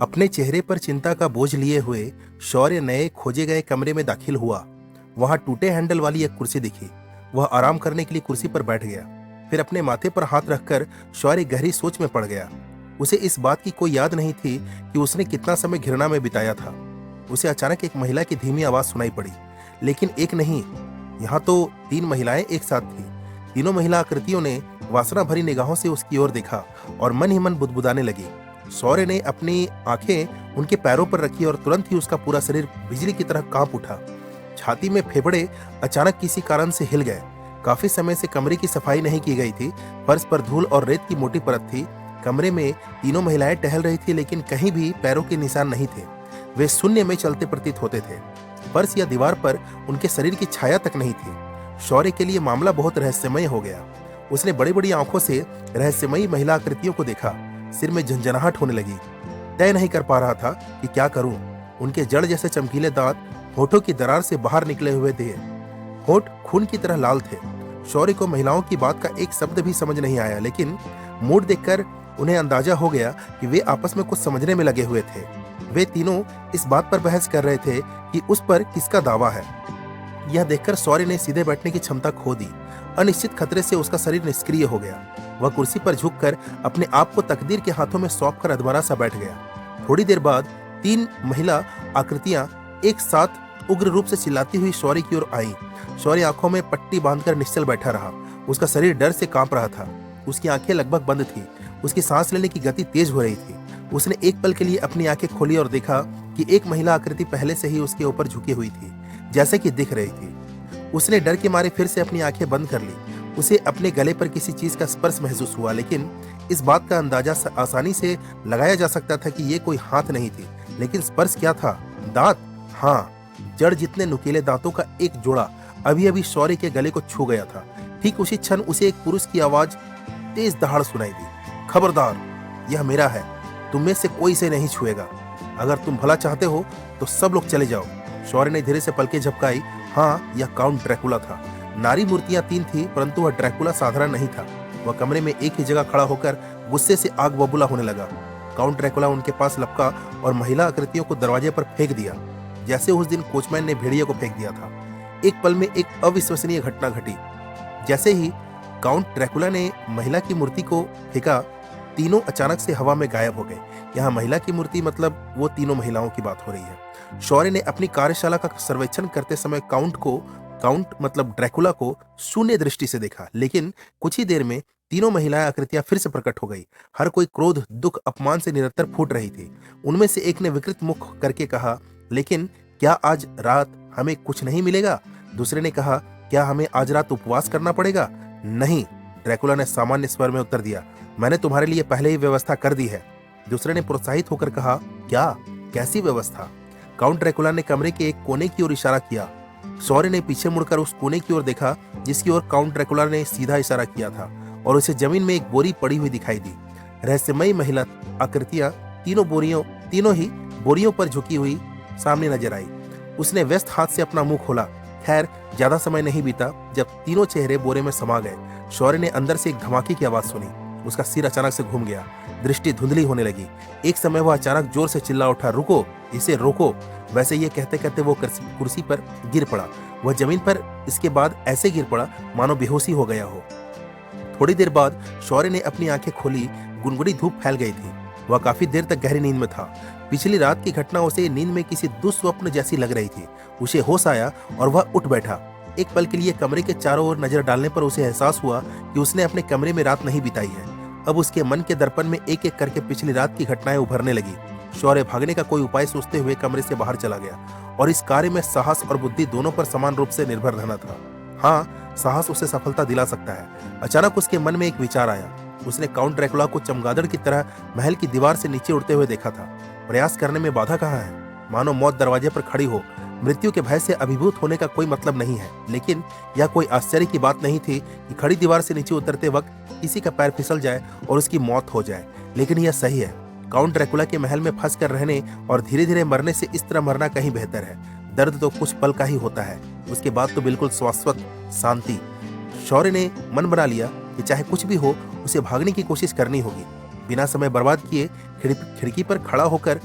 अपने चेहरे पर चिंता का बोझ लिए हुए शौर्य नए खोजे गए कमरे में दाखिल हुआ। वहां टूटे हैंडल वाली एक कुर्सी दिखी। वह आराम करने के लिए कुर्सी पर बैठ गया। फिर अपने माथे पर हाथ रखकर शौर्य गहरी सोच में पड़ गया। उसे इस बात की कोई याद नहीं थी कि उसने कितना समय घृणा में बिताया था। उसे अचानक एक महिला की धीमी आवाज सुनाई पड़ी, लेकिन एक नहीं, यहाँ तो 3 महिलाएं एक साथ थी। तीनों महिला आकृतियों ने वासना भरी निगाहों से उसकी ओर देखा और मन ही मन बुदबुदाने लगी। शौर्य ने अपनी आंखें उनके पैरों पर रखी और तुरंत ही उसका पूरा शरीर बिजली की तरह कांप उठा। छाती में फेफड़े अचानक किसी कारण से हिल गए। काफी समय से कमरे की सफाई नहीं की गई थी। फर्श पर धूल और रेत की मोटी परत थी। कमरे में तीनों महिलाएं टहल रही थी, लेकिन कहीं भी पैरों के निशान नहीं थे। वे शून्य में चलते प्रतीत होते थे। फर्श या दीवार पर उनके शरीर की छाया तक नहीं थी। शौर्य के लिए मामला बहुत रहस्यमय हो गया। उसने बड़ी बड़ी आंखों से रहस्यमयी महिला आकृतियों को देखा। सिर में झंझनाहट होने लगी। तय नहीं कर पा रहा था कि क्या करूं। उनके जड़ जैसे चमकीले दांत होठों की दरार से बाहर निकले हुए थे। होठ खून की तरह लाल थे। शौर्य को महिलाओं की बात का एक शब्द भी समझ नहीं आया, लेकिन मूड देखकर उन्हें अंदाजा हो गया कि वे आपस में कुछ समझने में लगे हुए थे। वे तीनों इस बात पर बहस कर रहे थे कि उस पर किसका दावा है। यह देखकर शौर्य ने सीधे बैठने की क्षमता खो दी। अनिश्चित खतरे से उसका शरीर निष्क्रिय हो गया। वह कुर्सी पर झुककर अपने आप को तकदीर के हाथों में सौंपकर अधमरा सा बैठ गया। थोड़ी देर बाद 3 महिला आकृतियां एक साथ उग्र रूप से चिल्लाती हुई शौर्य की ओर आई। शौर्य आंखों में पट्टी बांधकर निश्चल बैठा रहा। उसका शरीर डर से कांप रहा था। उसकी आंखें लगभग बंद थी। उसकी सांस लेने की गति तेज हो रही थी। उसने एक पल के लिए अपनी आंखें खोली और देखा कि एक महिला आकृति पहले से ही उसके ऊपर झुकी हुई थी, जैसे कि दिख रही थी। उसने डर के मारे फिर से अपनी आंखें बंद कर ली। उसे अपने गले पर किसी चीज का स्पर्श महसूस हुआ, लेकिन इस बात का अंदाजा आसानी से लगाया जा सकता था कि ये कोई हाथ नहीं थी। लेकिन स्पर्श क्या था? दांत। हाँ, जड़ जितने नुकीले दांतों का एक जोड़ा अभी अभी शौर्य के गले को छू गया था। ठीक उसी क्षण उसे एक पुरुष की आवाज तेज दहाड़ सुनाई दी। खबरदार, यह मेरा है। तुम में से कोई इसे नहीं छुएगा। अगर तुम भला चाहते हो तो सब लोग चले जाओ। शौर्य ने धीरे से पलकें झपकाई। हाँ, यह काउंट ड्रैकुला था। नारी मूर्तियां 3 थी, परंतु वह ड्रैकुला साधारण नहीं था। वह कमरे में एक ही जगह खड़ा होकर गुस्से से आग बबूला होने लगा। काउंट ड्रैकुला उनके पास लपका और महिला आकृतियों को दरवाजे पर फेंक दिया, जैसे उस दिन कोचमैन ने भेड़िया को फेंक दिया था। एक पल में एक अविश्वसनीय घटना घटी। जैसे ही काउंट ड्रैकुला ने महिला की मूर्ति को फेंका, तीनों अचानक से हवा में गायब हो गए। यहाँ महिला की मूर्ति मतलब वो तीनों महिलाओं की बात हो रही है। शौर्य ने अपनी कार्यशाला का सर्वेक्षण करते समय काउंट मतलब ड्रैकुला को शून्य दृष्टि से देखा, लेकिन कुछ ही देर में तीनों महिलाएं आकृतियां फिर से प्रकट हो गई। हर कोई क्रोध, दुख, अपमान से निरंतर फूट रही थी। उनमें से एक ने विकृत मुख करके कहा, लेकिन क्या आज रात हमें कुछ नहीं मिलेगा? दूसरे ने कहा, क्या हमें आज रात उपवास करना पड़ेगा? नहीं, ड्रैकुला ने सामान्य स्वर में उत्तर दिया, मैंने तुम्हारे लिए पहले ही व्यवस्था कर दी है। दूसरे ने प्रोत्साहित होकर कहा, क्या? कैसी व्यवस्था? काउंट ड्रैकुला ने कमरे के एक कोने की ओर इशारा किया। शौर्य ने पीछे मुड़कर उस कोने की ओर देखा जिसकी ओर काउंट ड्रैकुला ने सीधा इशारा किया था, और उसे जमीन में एक बोरी पड़ी हुई दिखाई दी। रहस्यमयी महिला आकृतियां तीनों ही बोरियों पर झुकी हुई सामने नजर आई। उसने व्यस्त हाथ से अपना मुंह खोला। खैर, ज्यादा समय नहीं बीता जब तीनों चेहरे बोरे में समा गए। शौर्य ने अंदर से एक धमाके की आवाज सुनी। उसका सिर अचानक से घूम गया। दृष्टि धुंधली होने लगी। एक समय वह अचानक जोर से चिल्ला उठा, रुको, इसे रोको। वैसे ये कहते कहते वो कुर्सी पर गिर पड़ा। वह जमीन पर इसके बाद ऐसे गिर पड़ा मानो बेहोशी हो गया हो। थोड़ी देर बाद शौर्य ने अपनी आंखें खोली। गुनगुनी धूप फैल गई थी। वह काफी देर तक गहरी नींद में था। पिछली रात की घटना उसे नींद में किसी दुस्वप्न जैसी लग रही थी। उसे होश आया और वह उठ बैठा। एक पल के लिए कमरे के चारों ओर नजर डालने पर उसे एहसास हुआ कि उसने अपने कमरे में रात नहीं बिताई है। अब उसके मन के दर्पण में एक एक करके पिछली रात की घटनाएं उभरने लगी। शौर्य भागने का कोई उपाय सोचते हुए कमरे से बाहर चला गया, और इस कार्य में साहस और बुद्धि दोनों पर समान रूप से निर्भर रहना था। हाँ, साहस उसे सफलता दिला सकता है। अचानक उसके मन में एक विचार आया। उसने काउंट ड्रैकुला को चमगादड़ की तरह महल की दीवार से नीचे उड़ते हुए देखा था। प्रयास करने में बाधा कहाँ है? मानो मौत दरवाजे पर खड़ी हो। मृत्यु के भय से अभिभूत होने का कोई मतलब नहीं है, लेकिन यह कोई आश्चर्य की बात नहीं थी कि खड़ी दीवार से नीचे उतरते वक्त किसी का पैर फिसल जाए और उसकी मौत हो जाए। लेकिन यह सही है। काउंट ड्रैकुला के महल में फंस कर रहने और धीरे धीरे मरने से इस तरह मरना कहीं बेहतर है। दर्द तो कुछ पल का ही होता है, उसके बाद तो बिल्कुल शाश्वत शांति। शौर्य ने मन बना लिया कि चाहे कुछ भी हो उसे भागने की कोशिश करनी होगी। बिना समय बर्बाद किए खिड़की पर खड़ा होकर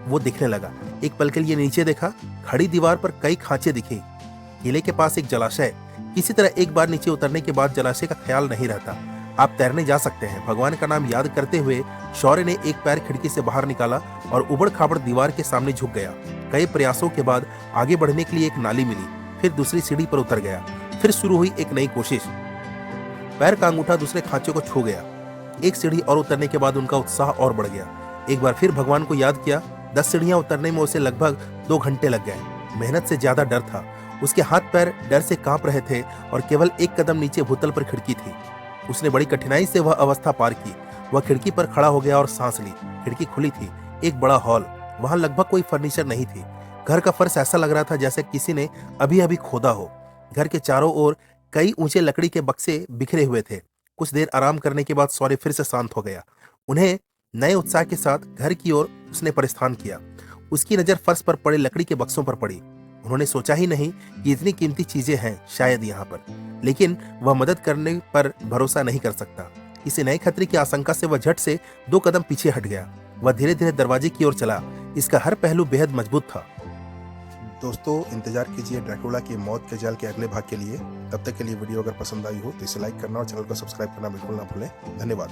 वो देखने लगा। एक पल के लिए नीचे देखा, खड़ी दीवार पर कई खांचे दिखे। किले के पास एक जलाशय। किसी तरह एक बार नीचे उतरने के बाद जलाशय का ख्याल नहीं रहता। आप तैरने जा सकते हैं, भगवान का नाम याद करते हुए शौर्य ने एक पैर खिड़की से बाहर निकाला और उबड़ खाबड़ दीवार के सामने झुक गया। कई प्रयासों के बाद आगे बढ़ने के लिए एक नाली मिली, फिर दूसरी सीढ़ी पर उतर गया। फिर शुरू हुई एक नई कोशिश। पैर का अंगूठा दूसरे खांचे को छू गया। एक सीढ़ी और उतरने के बाद उनका उत्साह और बढ़ गया। एक बार फिर भगवान को याद किया। 10 सीढ़ियां उतरने में उसे लगभग 2 घंटे लग गए। मेहनत से ज्यादा डर था। उसके हाथ पैर डर से कांप रहे थे और केवल एक कदम नीचे भूतल पर खिड़की थी। उसने बड़ी कठिनाई से वह अवस्था पार की। वह खिड़की पर खड़ा हो गया और सांस ली। खिड़की खुली थी। एक बड़ा हॉल। वहां लगभग कोई फर्नीचर नहीं थी। घर का फर्श ऐसा लग रहा था जैसे किसी ने अभी अभी खोदा हो। घर के चारों ओर कई ऊंचे लकड़ी के बक्से बिखरे हुए थे। कुछ देर आराम करने के बाद शौर्य फिर से शांत हो गया। उन्हें नए उत्साह के साथ घर की ओर उसने प्रस्थान किया। उसकी नजर फर्श पर पड़े लकड़ी के बक्सों पर पड़ी। उन्होंने सोचा ही नहीं कि इतनी कीमती चीजें हैं शायद यहाँ पर, लेकिन वह मदद करने पर भरोसा नहीं कर सकता। किसी नए खतरे की आशंका से वह झट से 2 कदम पीछे हट गया। वह धीरे धीरे दरवाजे की ओर चला। इसका हर पहलू बेहद मजबूत था। दोस्तों, इंतजार कीजिए ड्रैकुला की मौत के जाल के अगले भाग के लिए। तब तक के लिए वीडियो अगर पसंद आई हो तो इसे लाइक करना और चैनल को सब्सक्राइब करना बिल्कुल ना भूलें। धन्यवाद।